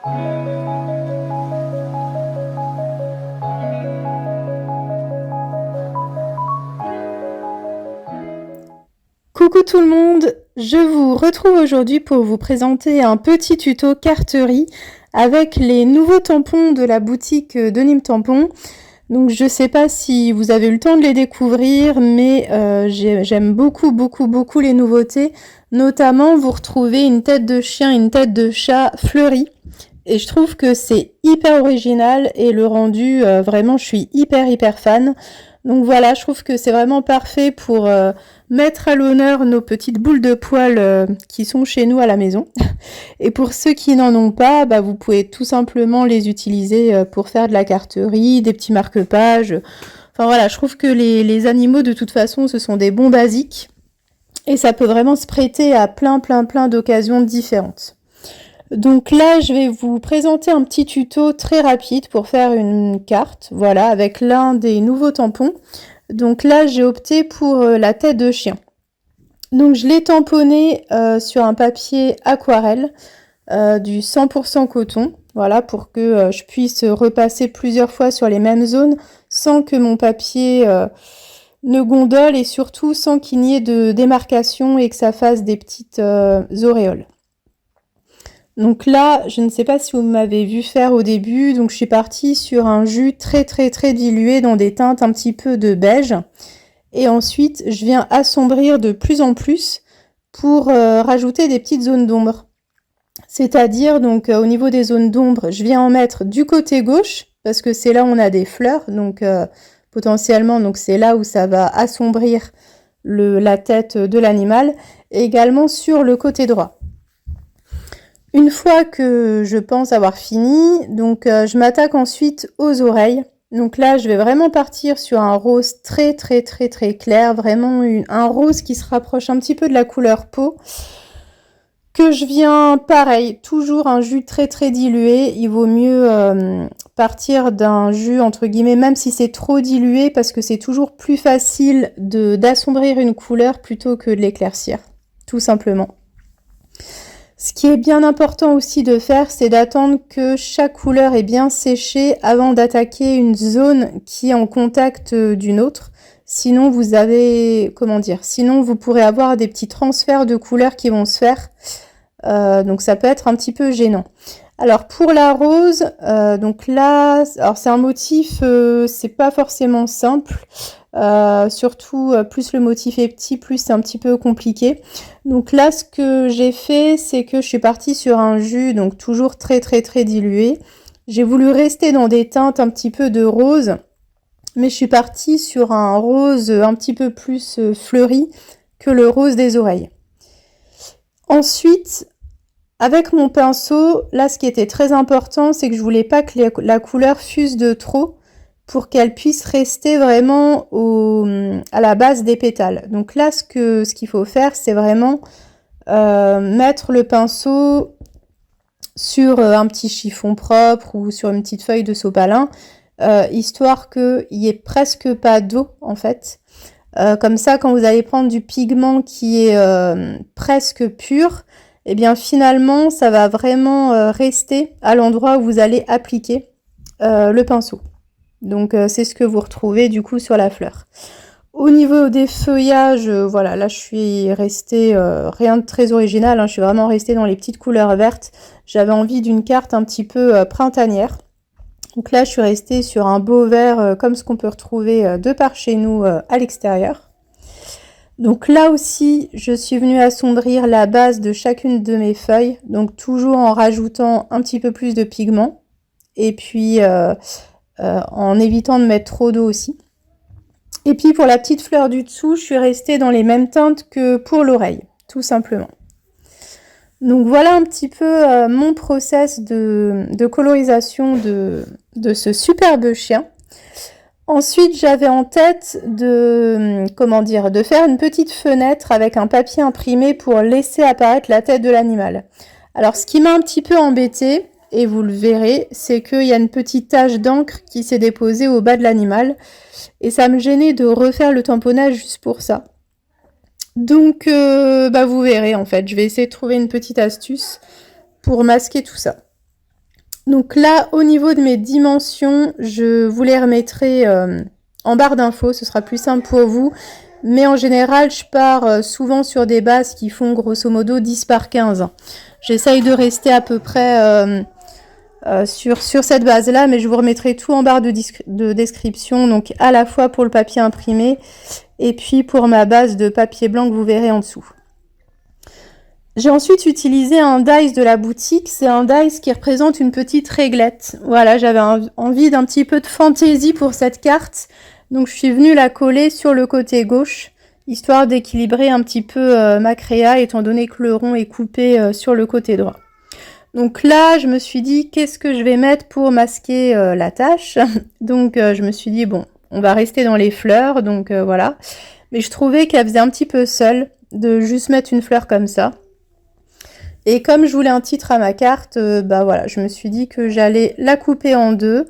Coucou tout le monde, je vous retrouve aujourd'hui pour vous présenter un petit tuto carterie avec les nouveaux tampons de la boutique de Nîmes Tampon. Donc je sais pas si vous avez eu le temps de les découvrir, mais j'aime beaucoup les nouveautés. Notamment vous retrouvez une tête de chien, une tête de chat fleurie. Et je trouve que c'est hyper original et le rendu, vraiment je suis hyper fan. Donc voilà, je trouve que c'est vraiment parfait pour mettre à l'honneur nos petites boules de poils qui sont chez nous à la maison. Et pour ceux qui n'en ont pas, bah, vous pouvez tout simplement les utiliser pour faire de la carterie, des petits marque-pages. Enfin voilà, je trouve que les animaux de toute façon ce sont des bons basiques et ça peut vraiment se prêter à plein d'occasions différentes. Donc là, je vais vous présenter un petit tuto très rapide pour faire une carte, voilà, avec l'un des nouveaux tampons. Donc là, j'ai opté pour la tête de chien. Donc je l'ai tamponné sur un papier aquarelle du 100% coton, voilà, pour que je puisse repasser plusieurs fois sur les mêmes zones sans que mon papier ne gondole et surtout sans qu'il n'y ait de démarcation et que ça fasse des petites auréoles. Donc là, je ne sais pas si vous m'avez vu faire au début, donc je suis partie sur un jus très dilué dans des teintes un petit peu de beige. Et ensuite, je viens assombrir de plus en plus pour rajouter des petites zones d'ombre. C'est-à-dire, donc au niveau des zones d'ombre, je viens en mettre du côté gauche, parce que c'est là où on a des fleurs, donc potentiellement, donc c'est là où ça va assombrir la tête de l'animal, et également sur le côté droit. Une fois que je pense avoir fini, donc je m'attaque ensuite aux oreilles. Donc là, je vais vraiment partir sur un rose très clair, vraiment un rose qui se rapproche un petit peu de la couleur peau. Que je viens, pareil, toujours un jus très dilué. Il vaut mieux partir d'un jus entre guillemets, même si c'est trop dilué, parce que c'est toujours plus facile d'assombrir une couleur plutôt que de l'éclaircir, tout simplement. Ce qui est bien important aussi de faire, c'est d'attendre que chaque couleur est bien séchée avant d'attaquer une zone qui est en contact d'une autre. Sinon, sinon vous pourrez avoir des petits transferts de couleurs qui vont se faire. Donc ça peut être un petit peu gênant. Alors pour la rose, donc là, alors c'est un motif, c'est pas forcément simple. Surtout plus le motif est petit, plus c'est un petit peu compliqué. Donc là, ce que j'ai fait, c'est que je suis partie sur un jus, donc toujours très dilué. J'ai voulu rester dans des teintes un petit peu de rose, mais je suis partie sur un rose un petit peu plus fleuri que le rose des oreilles. Ensuite, avec mon pinceau, là, ce qui était très important, c'est que je voulais pas que la couleur fuse de trop, pour qu'elle puisse rester vraiment à la base des pétales. Donc là, ce qu'il faut faire, c'est vraiment mettre le pinceau sur un petit chiffon propre ou sur une petite feuille de sopalin, histoire qu'il n'y ait presque pas d'eau en fait. Comme ça, quand vous allez prendre du pigment qui est presque pur, et bien finalement, ça va vraiment rester à l'endroit où vous allez appliquer le pinceau. Donc c'est ce que vous retrouvez du coup sur la fleur. Au niveau des feuillages, voilà, là je suis restée, rien de très original, hein, je suis vraiment restée dans les petites couleurs vertes. J'avais envie d'une carte un petit peu printanière. Donc là je suis restée sur un beau vert comme ce qu'on peut retrouver de par chez nous à l'extérieur. Donc là aussi, je suis venue assombrir la base de chacune de mes feuilles, donc toujours en rajoutant un petit peu plus de pigment. Et puis en évitant de mettre trop d'eau aussi. Et puis pour la petite fleur du dessous, je suis restée dans les mêmes teintes que pour l'oreille, tout simplement. Donc voilà un petit peu mon process de colorisation de ce superbe chien. Ensuite, j'avais en tête de faire une petite fenêtre avec un papier imprimé pour laisser apparaître la tête de l'animal. Alors ce qui m'a un petit peu embêtée, et vous le verrez, c'est qu'il y a une petite tache d'encre qui s'est déposée au bas de l'animal. Et ça me gênait de refaire le tamponnage juste pour ça. Donc, vous verrez en fait. Je vais essayer de trouver une petite astuce pour masquer tout ça. Donc là, au niveau de mes dimensions, je vous les remettrai en barre d'infos, ce sera plus simple pour vous. Mais en général, je pars souvent sur des bases qui font grosso modo 10 par 15. J'essaye de rester à peu près sur cette base-là, mais je vous remettrai tout en barre de description, donc à la fois pour le papier imprimé et puis pour ma base de papier blanc que vous verrez en dessous. J'ai ensuite utilisé un dice de la boutique, c'est un dice qui représente une petite réglette. Voilà, j'avais envie d'un petit peu de fantaisie pour cette carte, donc je suis venue la coller sur le côté gauche, histoire d'équilibrer un petit peu ma créa, étant donné que le rond est coupé sur le côté droit. Donc là, je me suis dit, qu'est-ce que je vais mettre pour masquer la tâche? Donc je me suis dit, bon, on va rester dans les fleurs, donc voilà. Mais je trouvais qu'elle faisait un petit peu seule de juste mettre une fleur comme ça. Et comme je voulais un titre à ma carte, bah voilà, je me suis dit que j'allais la couper en deux.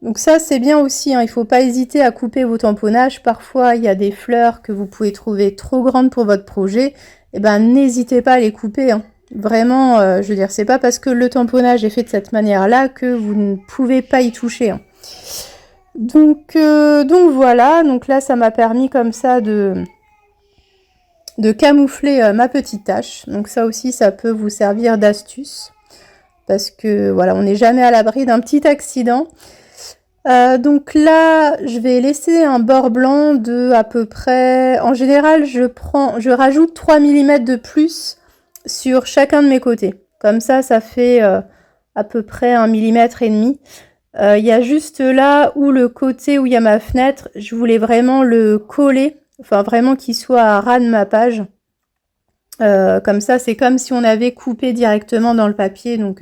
Donc ça, c'est bien aussi, hein, il ne faut pas hésiter à couper vos tamponnages. Parfois, il y a des fleurs que vous pouvez trouver trop grandes pour votre projet. Et ben, n'hésitez pas à les couper, hein. Vraiment, je veux dire, c'est pas parce que le tamponnage est fait de cette manière-là que vous ne pouvez pas y toucher, hein. Donc voilà, donc là, ça m'a permis comme ça de camoufler ma petite tâche. Donc ça aussi, ça peut vous servir d'astuce. Parce que voilà, on n'est jamais à l'abri d'un petit accident. Donc là, je vais laisser un bord blanc de à peu près... En général, je rajoute 3 mm de plus sur chacun de mes côtés. Comme ça, ça fait à peu près 1,5 mm. Il y a juste là où le côté où il y a ma fenêtre, je voulais vraiment le coller. Enfin, vraiment qu'il soit à ras de ma page. Comme ça, c'est comme si on avait coupé directement dans le papier. Donc,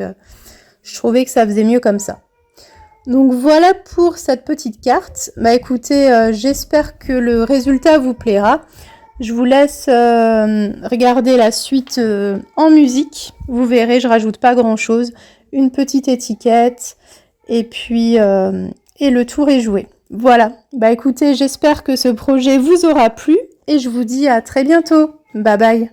je trouvais que ça faisait mieux comme ça. Donc, voilà pour cette petite carte. Bah, écoutez, j'espère que le résultat vous plaira. Je vous laisse regarder la suite en musique. Vous verrez, je rajoute pas grand-chose. Une petite étiquette. Et puis, et le tour est joué. Voilà, bah écoutez, j'espère que ce projet vous aura plu et je vous dis à très bientôt. Bye bye.